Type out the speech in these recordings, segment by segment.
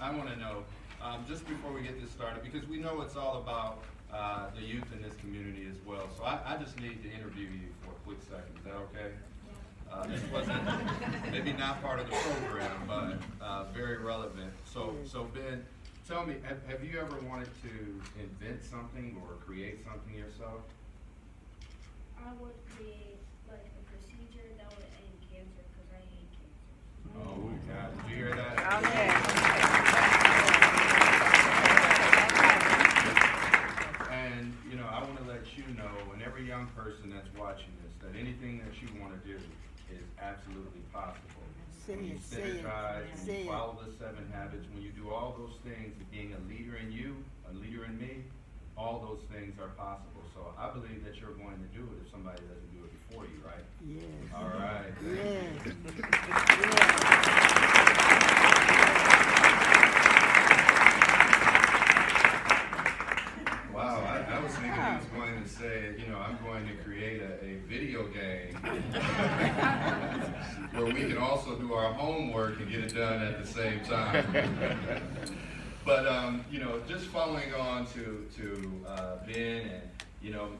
I want to know, just before we get this started, because we know it's all about the youth in this community as well. So I just need to interview you for a quick second. Is that okay? This wasn't maybe not part of the program, but very relevant. So Ben, tell me, have you ever wanted to invent something or create something yourself? I would create like a procedure that would end cancer because I hate cancer. Oh God, did you hear that? Okay. And you know, I want to let you know, and every young person that's watching this, that anything that you want to do is absolutely possible. When you synergize, when you follow the 7 habits, when you do all those things, being a leader in you, a leader in me, all those things are possible. So I believe that you're going to do it if somebody doesn't do it before you, right? Yes. All right. Wow, I was thinking he was going to say, you know, I'm going to create a video game where we can also do our homework and get it done at the same time. But, you know, just following on to Ben and, you know,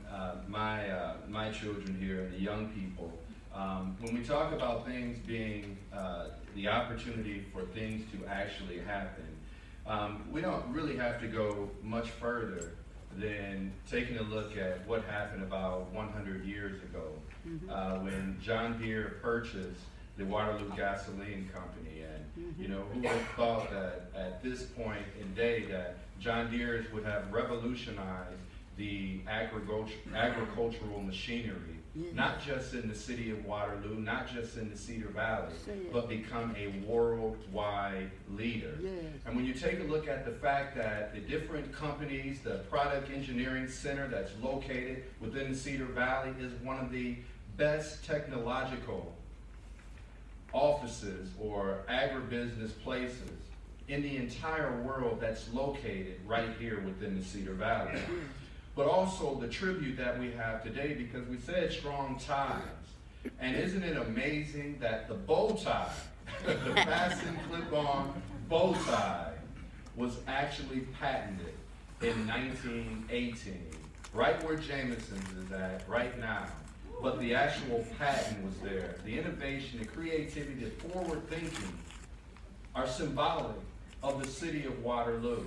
my children here and the young people, when we talk about things being the opportunity for things to actually happen, we don't really have to go much further than taking a look at what happened about 100 years ago when John Deere purchased the Waterloo Gasoline Company. And, you know, who would have thought that at this point in day that John Deere would have revolutionized the agricultural machinery, not just in the city of Waterloo, not just in the Cedar Valley, but become a worldwide leader. And when you take a look at the fact that the different companies, the product engineering center that's located within the Cedar Valley is one of the best technological offices or agribusiness places in the entire world that's located right here within the Cedar Valley. But also the tribute that we have today, because we said strong ties. And isn't it amazing that the bow tie, the fasten clip-on bow tie, was actually patented in 1918, right where Jameson's is at right now. But the actual patent was there. The innovation, the creativity, the forward thinking are symbolic of the city of Waterloo.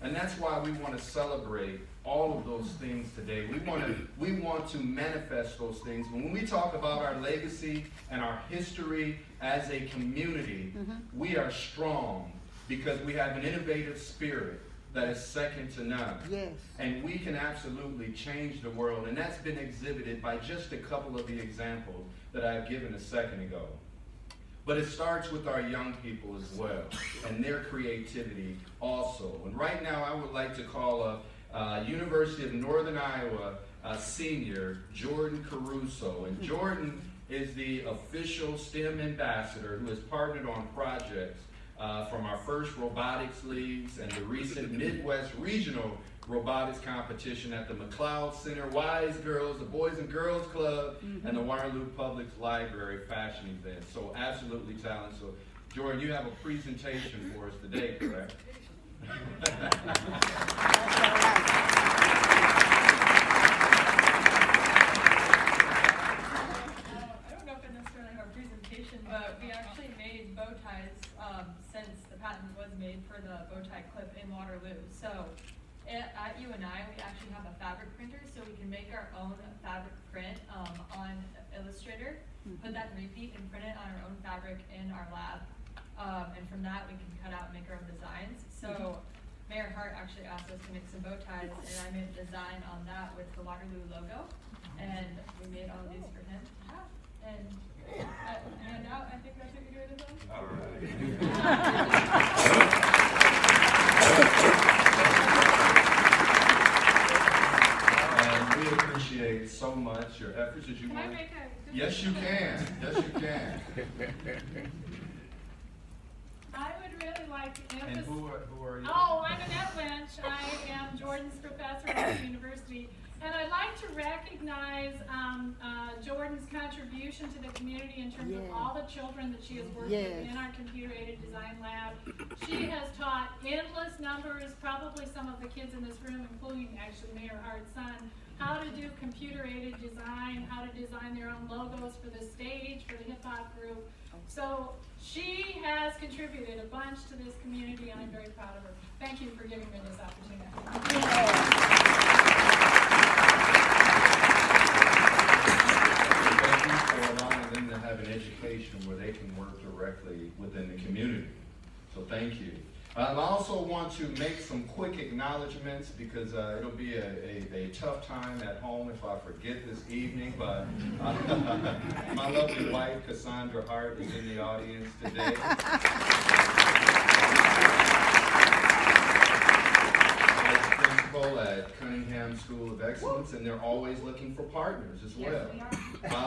And that's why we want to celebrate all of those things today. We want to manifest those things. When we talk about our legacy and our history as a community, we are strong because we have an innovative spirit that is second to none. Yes. And we can absolutely change the world. And that's been exhibited by just a couple of the examples that I've given a second ago. But it starts with our young people as well and their creativity also. And right now I would like to call up University of Northern Iowa senior Jordan Caruso. And Jordan is the official STEM ambassador who has partnered on projects from our first robotics leagues and the recent Midwest Regional Robotics Competition at the McLeod Center, Wise Girls, the Boys and Girls Club, and the Waterloo Public Library fashion event. So absolutely talented. So Jordan, you have a presentation for us today, correct? I don't know if I necessarily have a presentation, but we actually made bow ties since the patent was made for the bow tie clip in Waterloo. So at UNI, we actually have a fabric printer, so we can make our own fabric print on Illustrator, put that in repeat, and print it on our own fabric in our lab. And from that, we can cut out and make our own designs. So Mayor Hart actually asked us to make some bow ties, and I made a design on that with the Waterloo logo. And we made all of these for him to have. And hand out, I think that's what you're doing with them. All right. We appreciate so much your efforts. Did you Can want I make a... Yes, you can. Yes, you can. I would really like to And emphasize. who are you? Oh, I'm Annette Lynch. I am Jordan's professor at the university. And I'd like to recognize Jordan's contribution to the community in terms of all the children that she has worked with in our computer-aided design lab. She has taught endless numbers, probably some of the kids in this room, including actually Mayor Hart's son, how to do computer-aided design, how to design their own logos for the stage, for the hip-hop group. So she has contributed a bunch to this community, and I'm very proud of her. Thank you for giving me this opportunity. Thank you for allowing them to have an education where they can work directly within the community. So thank you. I also want to make some quick acknowledgments because it'll be a tough time at home if I forget this evening, but my lovely wife, Cassandra Hart, is in the audience today. Vice principal at Cunningham School of Excellence, and they're always looking for partners as well.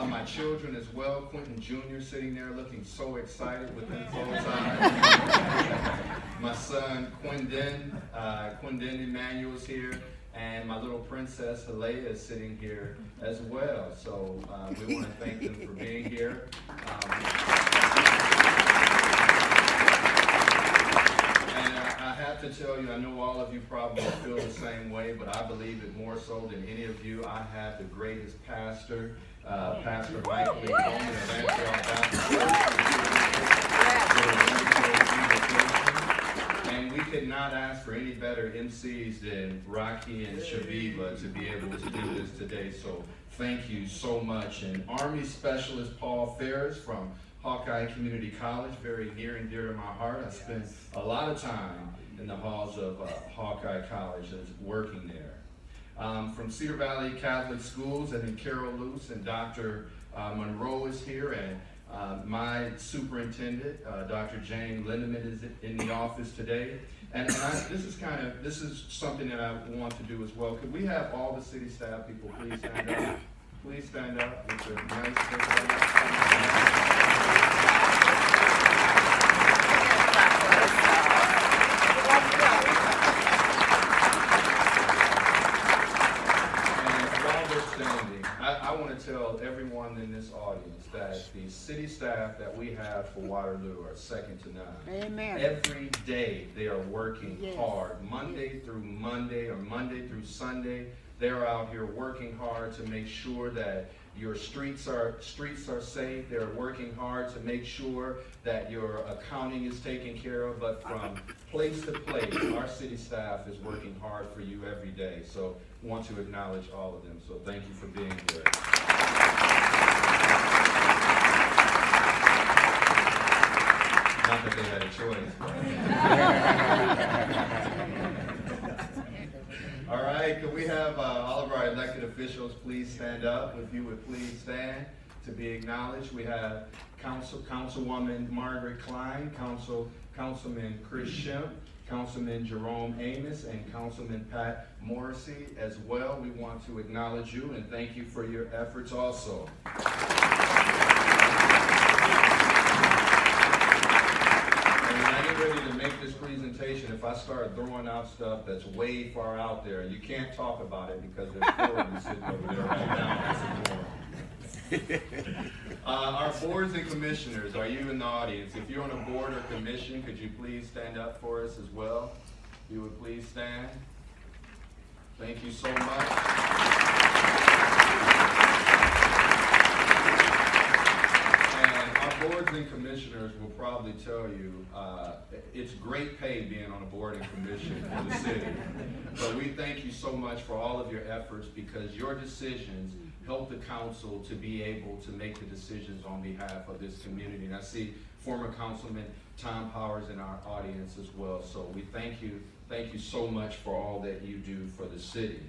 My children as well, Quentin Jr. sitting there looking so excited with his closed eyes. My son, Quindin Emmanuel's here, and my little princess, Halea, is sitting here as well. So we want to thank them for being here. And I have to tell you, I know all of you probably feel the same way, but I believe it more so than any of you. I have the greatest pastor, Pastor Mike Lee Coleman of Antioch Baptist Church. And we could not ask for any better MCs than Rocky and Shaviva to be able to do this today. So thank you so much. And Army Specialist Paul Ferris from Hawkeye Community College, very near and dear to my heart. I spent a lot of time in the halls of Hawkeye College working there. From Cedar Valley Catholic Schools, and then Carol Luce and Dr. Monroe is here, and my superintendent, Dr. Jane Lindeman, is in the office today. And this is something that I want to do as well. Could we have all the city staff people please stand up? Please stand up with your nice I want to tell everyone in this audience that the city staff that we have for Waterloo are second to none. Amen. Every day they are working hard, Monday through Monday or Monday through Sunday. They're out here working hard to make sure that your streets are safe. They're working hard to make sure that your accounting is taken care of. But from place to place, our city staff is working hard for you every day. So I want to acknowledge all of them. So thank you for being here. Not that they had a choice. All right, can we have all of our elected officials please stand up? If you would please stand to be acknowledged. We have Councilwoman Margaret Klein, Councilman Chris Shemp, Councilman Jerome Amos, and Councilman Pat Morrissey as well. We want to acknowledge you and thank you for your efforts also. Ready to make this presentation. If I start throwing out stuff that's way far out there, you can't talk about it because there's four of you sitting over there right now. Our boards and commissioners, are you in the audience? If you're on a board or commission, could you please stand up for us as well? If you would please stand. Thank you so much. Boards and commissioners will probably tell you it's great pay being on a board and commission for the city. But we thank you so much for all of your efforts because your decisions help the council to be able to make the decisions on behalf of this community. And I see former Councilman Tom Powers in our audience as well. So we thank you so much for all that you do for the city.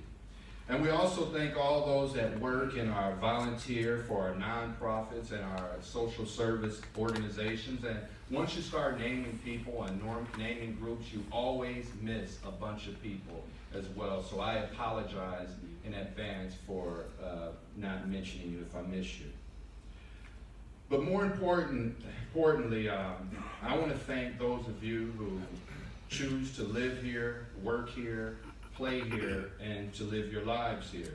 And we also thank all those that work and are volunteer for our nonprofits and our social service organizations. And once you start naming people and naming groups, you always miss a bunch of people as well. So I apologize in advance for not mentioning you if I miss you. But more importantly, I want to thank those of you who choose to live here, work here, play here, and to live your lives here.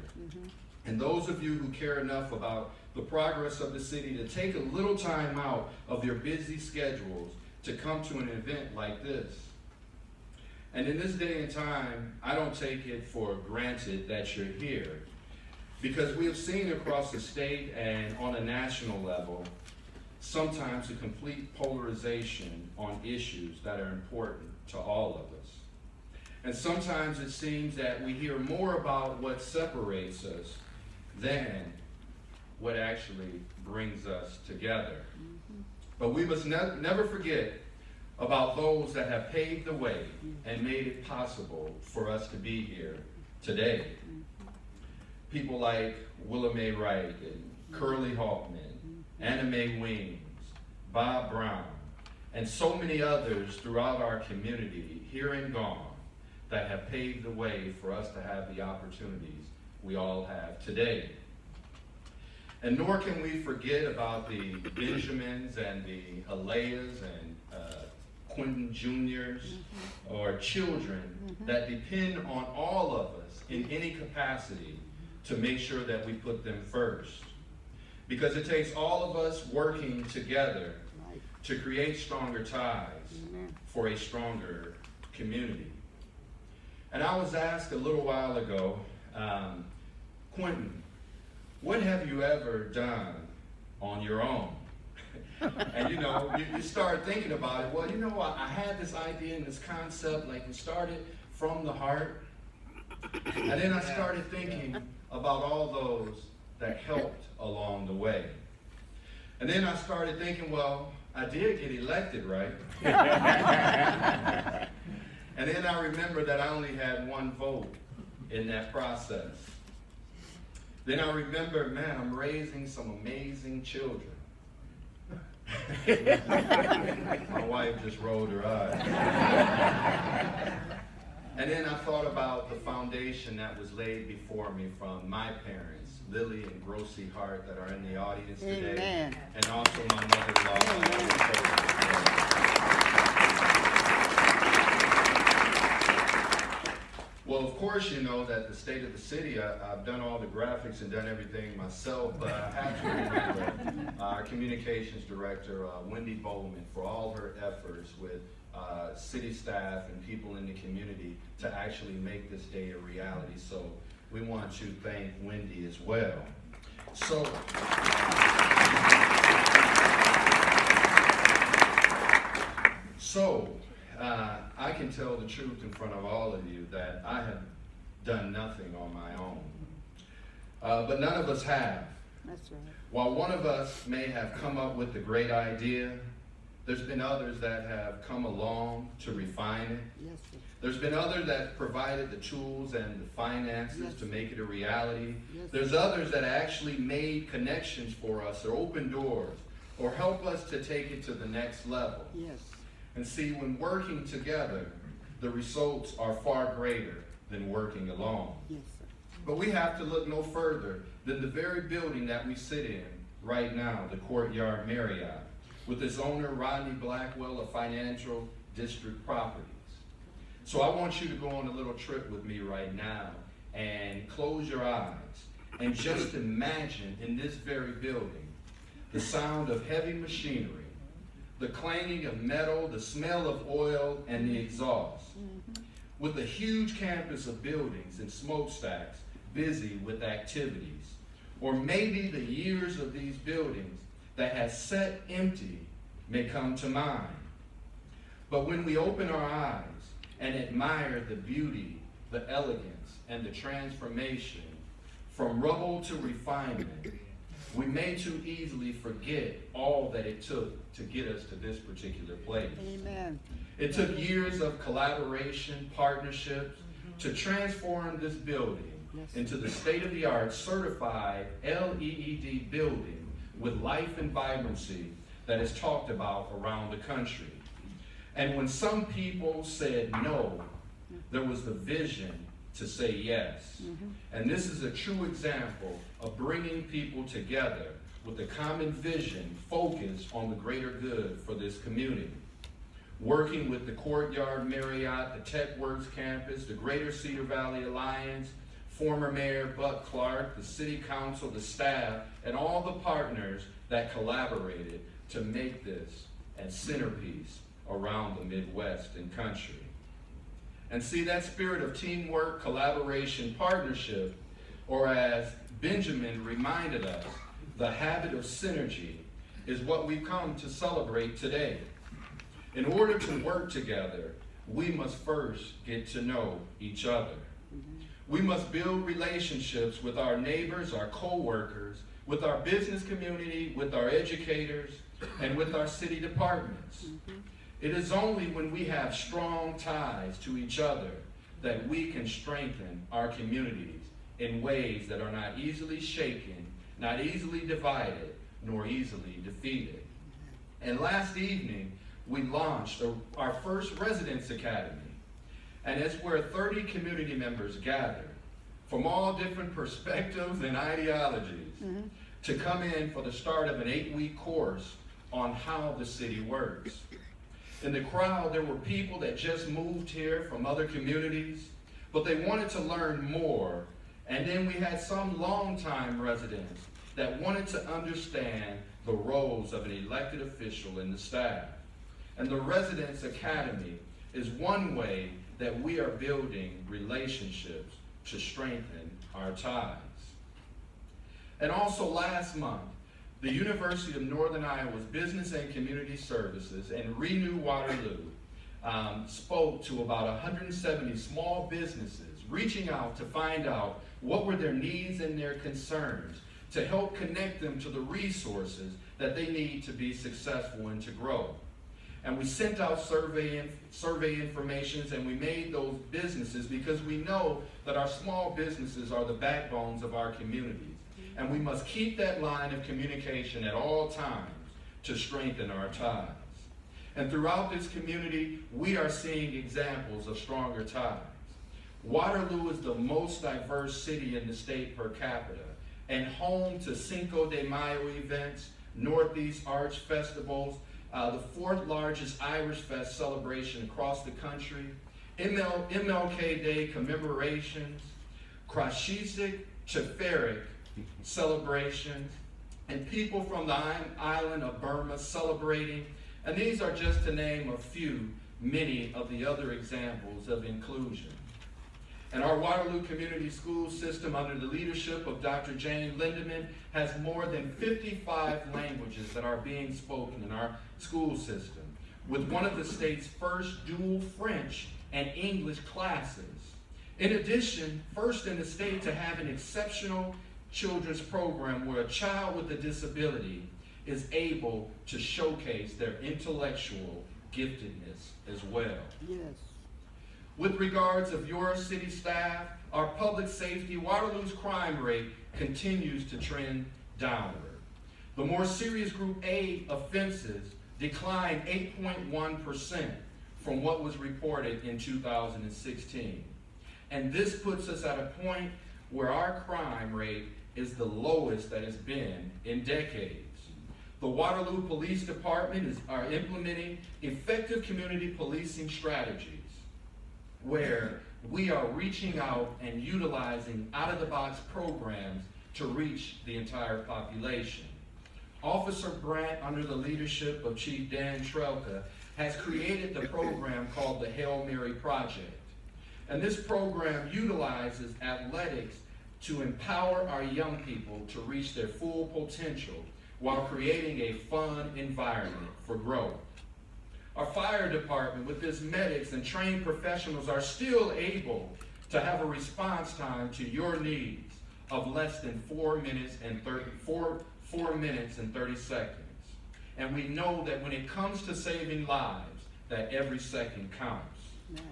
And those of you who care enough about the progress of the city to take a little time out of your busy schedules to come to an event like this. And in this day and time, I don't take it for granted that you're here, because we have seen across the state and on a national level sometimes a complete polarization on issues that are important to all of us. And sometimes it seems that we hear more about what separates us than what actually brings us together. But we must never forget about those that have paved the way and made it possible for us to be here today. People like Willa Mae Wright and Curly Haltman, Anna Mae Weems, Bob Brown, and so many others throughout our community, here and gone, that have paved the way for us to have the opportunities we all have today. And nor can we forget about the Benjamins and the Aleas and Quentin Juniors, or children that depend on all of us in any capacity to make sure that we put them first. Because it takes all of us working together to create stronger ties for a stronger community. And I was asked a little while ago, Quentin, what have you ever done on your own? And you start thinking about it. Well, I had this idea and this concept, like it started from the heart. And then I started thinking about all those that helped along the way. And then I started thinking, well, I did get elected, right? And then I remembered that I only had one vote in that process. Then I remembered, man, I'm raising some amazing children. My wife just rolled her eyes. And then I thought about the foundation that was laid before me from my parents, Lily and Grocie Hart, that are in the audience today. Amen. And also my mother-in-law. Well, of course, you know that the state of the city, I've done all the graphics and done everything myself, but I have to remember our communications director, Wendy Bowman, for all her efforts with city staff and people in the community to actually make this day a reality. So we want to thank Wendy as well. So I can tell the truth in front of all of you that I have done nothing on my own. But none of us have. That's right. While one of us may have come up with the great idea, there's been others that have come along to refine it. Yes, sir. There's been others that provided the tools and the finances to make it a reality. Yes. There's others that actually made connections for us or opened doors or help us to take it to the next level. Yes. And see, when working together, the results are far greater than working alone. Yes, sir. But we have to look no further than the very building that we sit in right now, the Courtyard Marriott, with its owner, Rodney Blackwell, of Financial District Properties. So I want you to go on a little trip with me right now and close your eyes and just imagine in this very building the sound of heavy machinery, the clanging of metal, the smell of oil, and the exhaust. With a huge campus of buildings and smokestacks busy with activities, or maybe the years of these buildings that have sat empty may come to mind. But when we open our eyes and admire the beauty, the elegance, and the transformation from rubble to refinement, we may too easily forget all that it took to get us to this particular place. Amen. It took years of collaboration, partnerships, to transform this building into the state-of-the-art certified LEED building with life and vibrancy that is talked about around the country. And when some people said no, there was the vision to say yes. And this is a true example of bringing people together with a common vision focused on the greater good for this community. Working with the Courtyard Marriott, the TechWorks campus, the Greater Cedar Valley Alliance, former Mayor Buck Clark, the City Council, the staff, and all the partners that collaborated to make this a centerpiece around the Midwest and country. And see, that spirit of teamwork, collaboration, partnership, or as Benjamin reminded us, the habit of synergy, is what we've come to celebrate today. In order to work together, we must first get to know each other. We must build relationships with our neighbors, our co-workers, with our business community, with our educators, and with our city departments. It is only when we have strong ties to each other that we can strengthen our communities in ways that are not easily shaken, not easily divided, nor easily defeated. And last evening, we launched our first Residence Academy. And it's where 30 community members gathered from all different perspectives and ideologies to come in for the start of an 8-week course on how the city works. In the crowd, there were people that just moved here from other communities, but they wanted to learn more. And then we had some longtime residents that wanted to understand the roles of an elected official in the staff. And the Residence Academy is one way that we are building relationships to strengthen our ties. And also last month, the University of Northern Iowa's Business and Community Services and Renew Waterloo spoke to about 170 small businesses, reaching out to find out what were their needs and their concerns to help connect them to the resources that they need to be successful and to grow. And we sent out survey informations, and we made those businesses because we know that our small businesses are the backbones of our communities. And we must keep that line of communication at all times to strengthen our ties. And throughout this community, we are seeing examples of stronger ties. Waterloo is the most diverse city in the state per capita and home to Cinco de Mayo events, Northeast Arts festivals, the 4th largest Irish Fest celebration across the country, MLK Day commemorations, Krashishik Chafarik celebrations, and people from the island of Burma celebrating. And these are just to name a few, many of the other examples of inclusion. And our Waterloo Community School System, under the leadership of Dr. Jane Lindeman, has more than 55 languages that are being spoken in our school system, with one of the state's first dual French and English classes. In addition, first in the state to have an exceptional children's program where a child with a disability is able to showcase their intellectual giftedness as well. Yes. With regards of your city staff, our public safety, Waterloo's crime rate continues to trend downward. The more serious Group A offenses declined 8.1% from what was reported in 2016. And this puts us at a point where our crime rate is the lowest that it's been in decades. The Waterloo Police Department are implementing effective community policing strategies where we are reaching out and utilizing out-of-the-box programs to reach the entire population. Officer Brandt, under the leadership of Chief Dan Trelka, has created the program called the Hail Mary Project. And this program utilizes athletics to empower our young people to reach their full potential while creating a fun environment for growth. Our fire department, with its medics and trained professionals, are still able to have a response time to your needs of less than 4 minutes and 30 seconds. And we know that when it comes to saving lives, that every second counts. Man.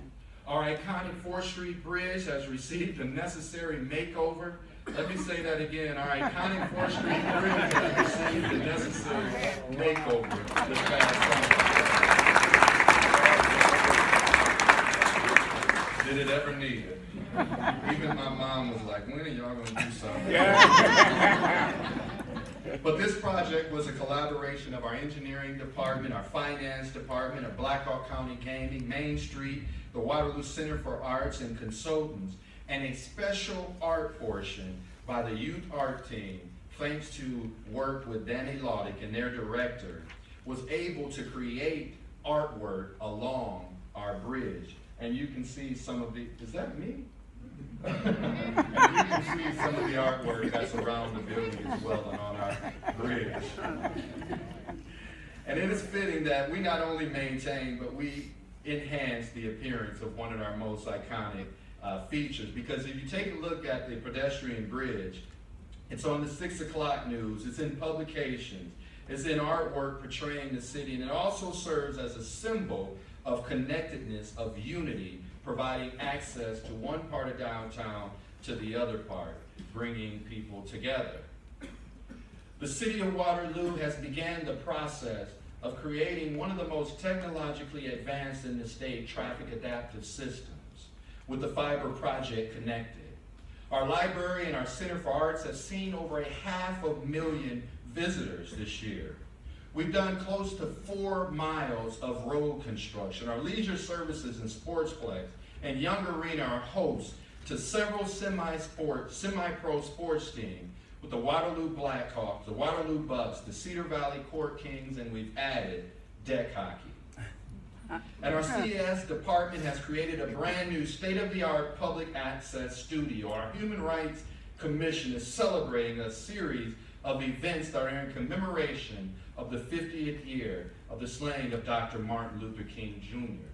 Our iconic 4th Street Bridge has received the necessary makeover. Let me say that again. Our iconic 4th Street Bridge has received the necessary makeover this past summer. Did it ever need it? Even my mom was like, when are y'all going to do something? But this project was a collaboration of our engineering department, our finance department, our Blackhawk County Gaming, Main Street, the Waterloo Center for Arts and consultants, and a special art portion by the youth art team, thanks to work with Danny Laudick and their director, was able to create artwork along our bridge. And you can see some of the, is that me? And you can see some of the artwork that's around the building as well and on our bridge. And it is fitting that we not only maintain, but we enhance the appearance of one of our most iconic features. Because if you take a look at the pedestrian bridge, it's on the 6 o'clock news, it's in publications, it's in artwork portraying the city, and it also serves as a symbol of connectedness, of unity, providing access to one part of downtown to the other part, bringing people together. The city of Waterloo has began the process of creating one of the most technologically advanced in the state traffic adaptive systems with the Fiber Project Connected. Our library and our Center for Arts have seen over 500,000 visitors this year. We've done close to 4 miles of road construction. Our leisure services and sportsplex and Young Arena are hosts to several semi-pro sports teams with the Waterloo Blackhawks, the Waterloo Bucks, the Cedar Valley Court Kings, and we've added deck hockey. And our CES department has created a brand new state-of-the-art public access studio. Our Human Rights Commission is celebrating a series of events that are in commemoration of the 50th year of the slaying of Dr. Martin Luther King Jr.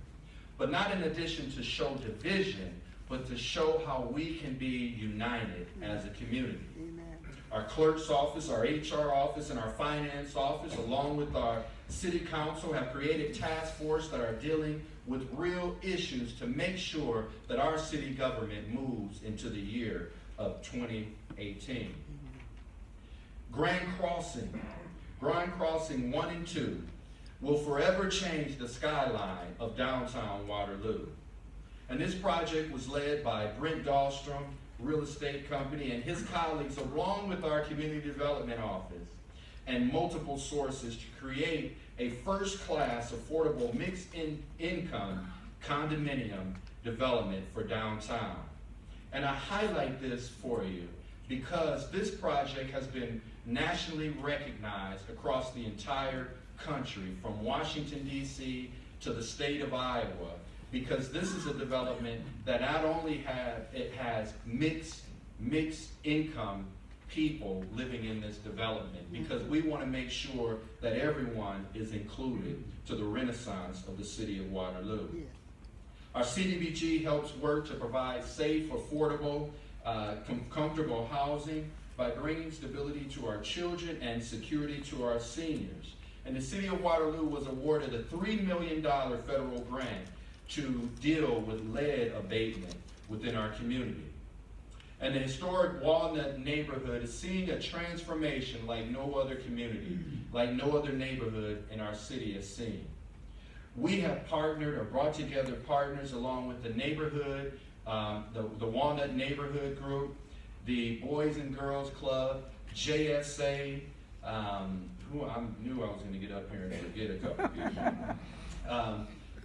But not in addition to show division, but to show how we can be united as a community. Amen. Our clerk's office, our HR office, and our finance office, along with our city council, have created task force that are dealing with real issues to make sure that our city government moves into the year of 2018. Grand Crossing 1 and 2 will forever change the skyline of downtown Waterloo. And this project was led by Brent Dahlstrom, real estate company, and his colleagues, along with our community development office and multiple sources, to create a first-class, affordable, mixed-income condominium development for downtown. And I highlight this for you because this project has been nationally recognized across the entire country, from Washington, D.C. to the state of Iowa, because this is a development that not only has mixed income people living in this development, because we want to make sure that everyone is included to the renaissance of the city of Waterloo. Yeah. Our CDBG helps work to provide safe, affordable, comfortable housing by bringing stability to our children and security to our seniors. And the city of Waterloo was awarded a $3 million federal grant to deal with lead abatement within our community. And the historic Walnut neighborhood is seeing a transformation like no other community, like no other neighborhood in our city has seen. We have partnered or brought together partners along with the neighborhood, the Walnut Neighborhood Group, the Boys and Girls Club, JSA, who I knew I was going to get up here and forget a couple people.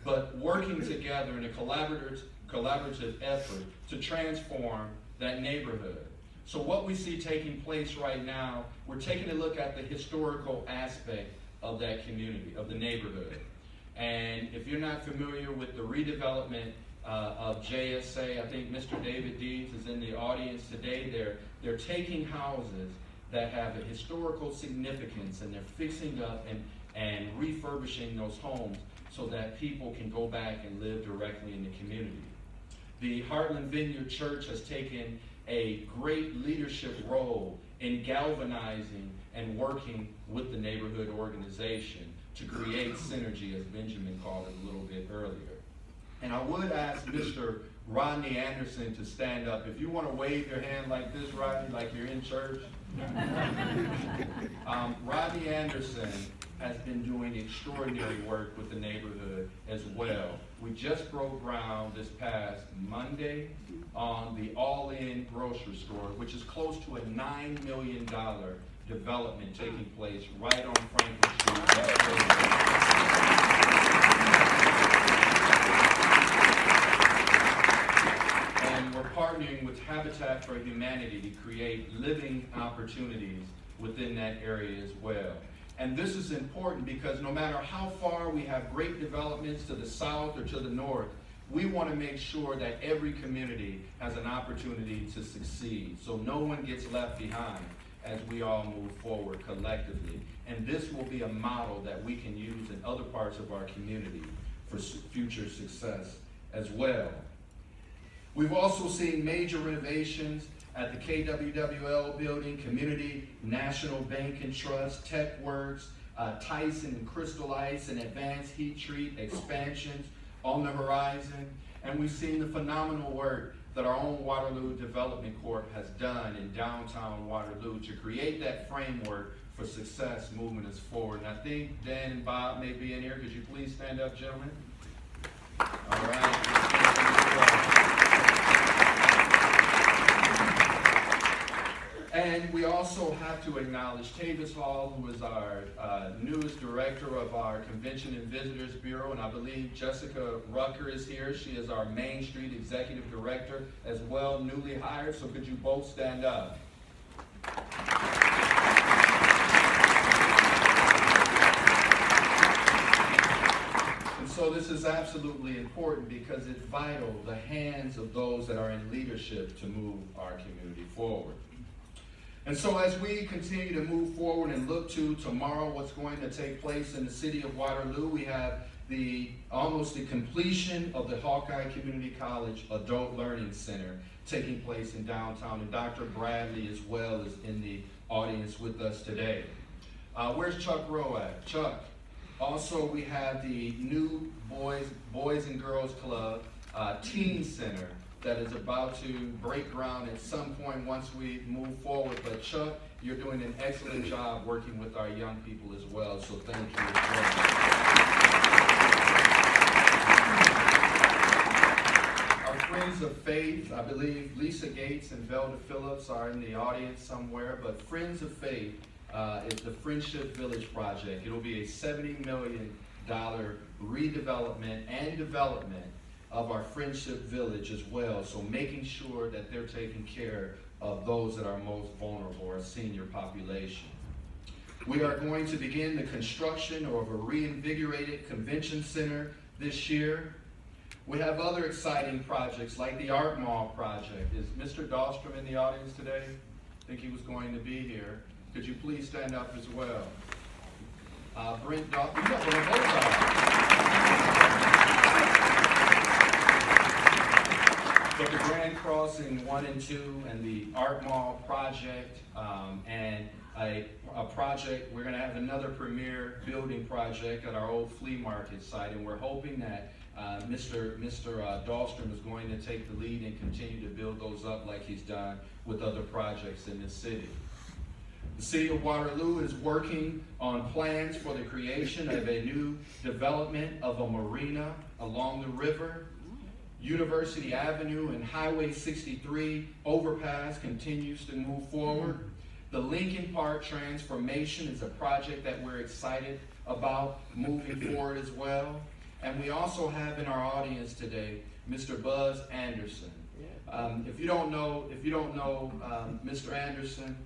But working together in a collaborative effort to transform that neighborhood. So what we see taking place right now, we're taking a look at the historical aspect of that community, of the neighborhood. And if you're not familiar with the redevelopment of JSA, I think Mr. David Deeds is in the audience today. They're taking houses that have a historical significance, and they're fixing up and refurbishing those homes so that people can go back and live directly in the community. The Heartland Vineyard Church has taken a great leadership role in galvanizing and working with the neighborhood organization to create synergy, as Benjamin called it a little bit earlier. And I would ask Mr. Rodney Anderson to stand up. If you want to wave your hand like this, Rodney, like you're in church. Rodney Anderson has been doing extraordinary work with the neighborhood as well. We just broke ground this past Monday on the All-In grocery store, which is close to a $9 million development taking place right on Franklin Street. And we're partnering with Habitat for Humanity to create living opportunities within that area as well. And this is important because no matter how far we have great developments to the south or to the north, we want to make sure that every community has an opportunity to succeed, so no one gets left behind as we all move forward collectively. And this will be a model that we can use in other parts of our community for future success as well. We've also seen major renovations at the KWWL building, Community National Bank and Trust, TechWorks, Tyson and Crystal Ice, and Advanced Heat Treat expansions on the horizon. And we've seen the phenomenal work that our own Waterloo Development Corp has done in downtown Waterloo to create that framework for success moving us forward. And I think Dan and Bob may be in here. Could you please stand up, gentlemen? All right. And we also have to acknowledge Tavis Hall, who is our newest director of our Convention and Visitors Bureau, and I believe Jessica Rucker is here. She is our Main Street Executive Director as well, newly hired, so could you both stand up? And so this is absolutely important because it's vital, the hands of those that are in leadership to move our community forward. And so as we continue to move forward and look to tomorrow what's going to take place in the city of Waterloo, we have almost the completion of the Hawkeye Community College Adult Learning Center taking place in downtown. And Dr. Bradley as well is in the audience with us today. Where's Chuck Rowe at? Chuck. Also, we have the new Boys and Girls Club Teen Center that is about to break ground at some point once we move forward. But Chuck, you're doing an excellent job working with our young people as well, so thank you as well. Our Friends of Faith, I believe Lisa Gates and Velda Phillips are in the audience somewhere, but Friends of Faith is the Friendship Village project. It'll be a $70 million redevelopment and development of our Friendship Village as well, so making sure that they're taking care of those that are most vulnerable, our senior population. We are going to begin the construction of a reinvigorated convention center this year. We have other exciting projects like the Art Mall project. Is Mr. Dahlstrom in the audience today? I think he was going to be here. Could you please stand up as well? Brent Dahlstrom, you got one of those. But the Grand Crossing 1 and 2 and the Art Mall project and a project, we're going to have another premier building project at our old flea market site, and we're hoping that Mr. Dahlstrom is going to take the lead and continue to build those up like he's done with other projects in this city. The City of Waterloo is working on plans for the creation of a new development of a marina along the river. University Avenue and Highway 63 overpass continues to move forward. The Lincoln Park transformation is a project that we're excited about moving forward as well. And we also have in our audience today Mr. Buzz Anderson. If you don't know Mr. Anderson,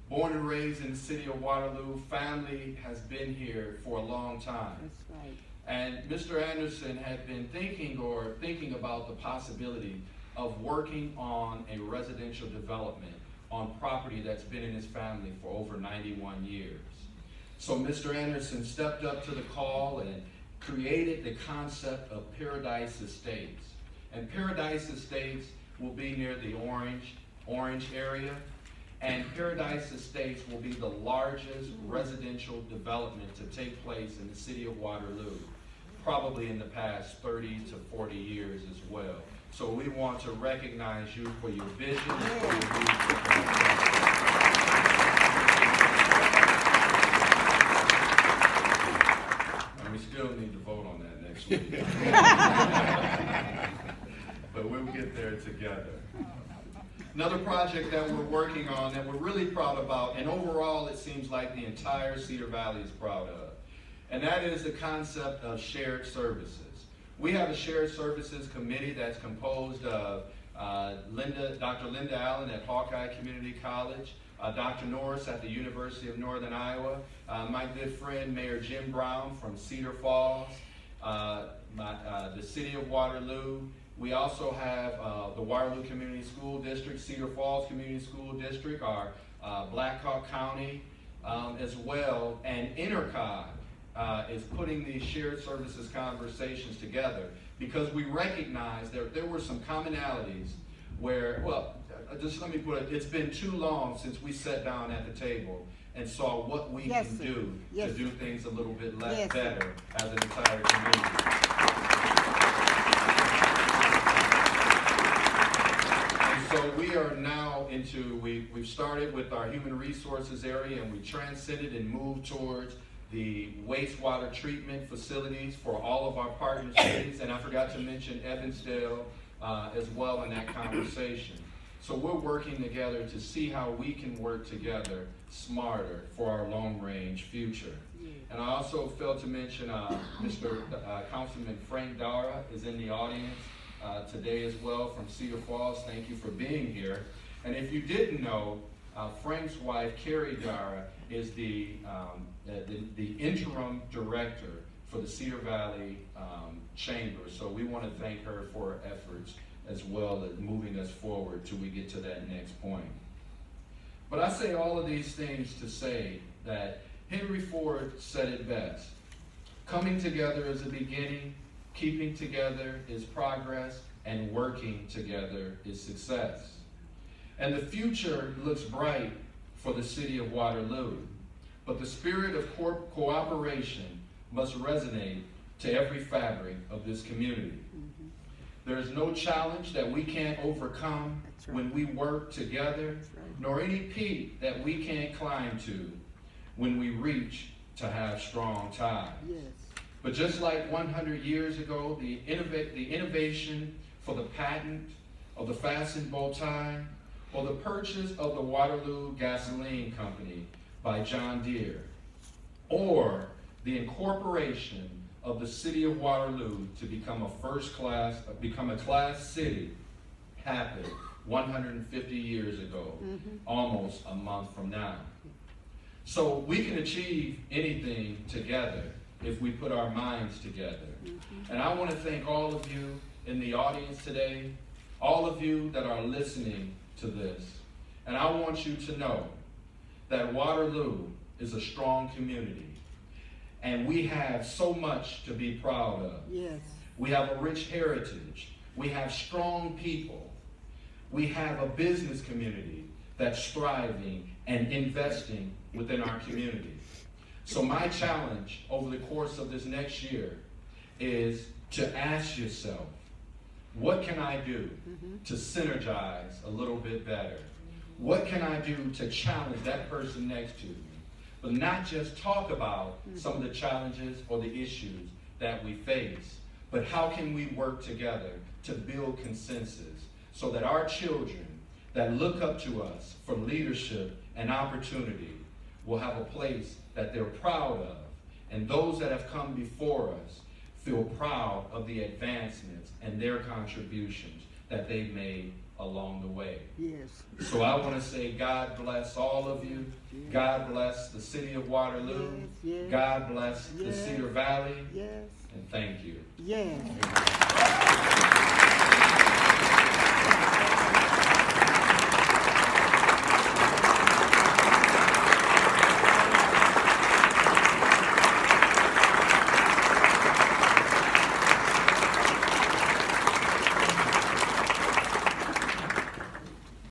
born and raised in the city of Waterloo, family has been here for a long time. That's right. And Mr. Anderson had been thinking about the possibility of working on a residential development on property that's been in his family for over 91 years. So Mr. Anderson stepped up to the call and created the concept of Paradise Estates. And Paradise Estates will be near the Orange area. And Paradise Estates will be the largest residential development to take place in the city of Waterloo, probably in the past 30 to 40 years as well. So we want to recognize you for your vision and for your leadership. And we still need to vote on that next week. But we'll get there together. Another project that we're working on that we're really proud about, and overall it seems like the entire Cedar Valley is proud of, and that is the concept of shared services. We have a shared services committee that's composed of Dr. Linda Allen at Hawkeye Community College, Dr. Norris at the University of Northern Iowa, my good friend Mayor Jim Brown from Cedar Falls, the City of Waterloo. We also have the Waterloo Community School District, Cedar Falls Community School District, our Black Hawk County as well, and Intercog is putting these shared services conversations together because we recognize there were some commonalities where, well, just let me put it, it's been too long since we sat down at the table and saw what we can do to do things a little bit better as an entire community. And so we are now we've started with our human resources area, and we transcended and moved towards the wastewater treatment facilities for all of our partner cities, and I forgot to mention Evansdale as well in that conversation. So we're working together to see how we can work together smarter for our long-range future. And I also failed to mention Mr. Councilman Frank Dara is in the audience today as well from Cedar Falls. Thank you for being here. And if you didn't know, Frank's wife, Carrie Dara, is the interim director for the Cedar Valley Chamber. So we want to thank her for her efforts as well as moving us forward till we get to that next point. But I say all of these things to say that Henry Ford said it best. Coming together is a beginning, keeping together is progress, and working together is success. And the future looks bright for the city of Waterloo, but the spirit of cooperation must resonate to every fabric of this community. There is no challenge that we can't overcome when we work together, nor any peak that we can't climb to when we reach to have strong ties. But just like 100 years ago, the innovation for the patent of the fastened bow tie, or the purchase of the Waterloo Gasoline Company by John Deere, or the incorporation of the city of Waterloo to become a class city happened 150 years ago, almost a month from now. So we can achieve anything together if we put our minds together. And I want to thank all of you in the audience today, all of you that are listening to this. And I want you to know that Waterloo is a strong community. And we have so much to be proud of. We have a rich heritage. We have strong people. We have a business community that's striving and investing within our community. So my challenge over the course of this next year is to ask yourself, what can I do to synergize a little bit better? What can I do to challenge that person next to me? But not just talk about some of the challenges or the issues that we face, but how can we work together to build consensus so that our children that look up to us for leadership and opportunity will have a place that they're proud of, and those that have come before us feel proud of the advancements and their contributions that they've made along the way. So I want to say God bless all of you. God bless the city of Waterloo. God bless the Cedar Valley. And thank you.